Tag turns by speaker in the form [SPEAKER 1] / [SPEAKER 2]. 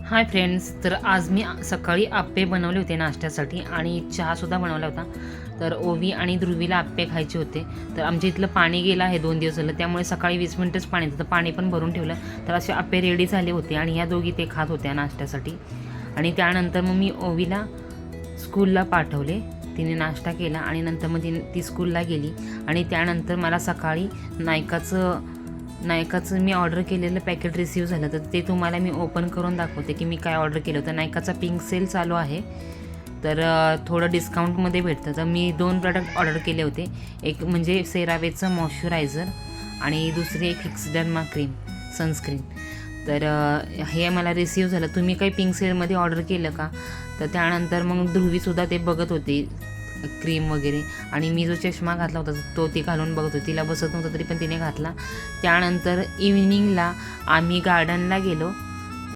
[SPEAKER 1] Hi friends, तर आज मी सकाळी आप्पे बनवले होते नाश्त्यासाठी आणि चहासुद्धा बनवला होता. तर ओवी आणि ध्रुवीला आप्पे खायचे होते. तर आमच्या इथलं पाणी गेलं आहे 2 दिवस झालं, त्यामुळे सकाळी 20 मिनिटच पाणी येतं, तर पाणी पण भरून ठेवलं. तर असे आप्पे रेडी झाले होते आणि ह्या दोघी ते खात होत्या नाश्त्यासाठी. आणि त्यानंतर मग मी ओवीला स्कूलला पाठवले. तिने नाश्ता केला आणि नंतर मग ती स्कूलला गेली. आणि त्यानंतर मला सकाळी नायकाचं मी ऑर्डर केलेलं पॅकेट रिसीव्ह झालं, तर ते तुम्हाला मी ओपन करून दाखवते की मी काय ऑर्डर केलं होतं. नायकाचा पिंक सेल चालू आहे, तर थोडं डिस्काउंटमध्ये भेटतं. तर मी 2 प्रॉडक्ट ऑर्डर केले होते. एक म्हणजे सेरावेचं मॉइश्चरायझर आणि दुसरी एक हिक्सडर्मा क्रीम सनस्क्रीन. तर हे मला रिसीव्ह झालं. तुम्ही काही पिंक सेलमध्ये ऑर्डर केलं का? तर त्यानंतर मग ध्रुवीसुद्धा ते बघत होती क्रीम वगैरे, आणि मी जो चष्मा घातला होता तो ती घालून बघत होती. तिला बसत नव्हतं तरी पण तिने घातला. त्यानंतर इव्हिनिंगला आम्ही गार्डनला गेलो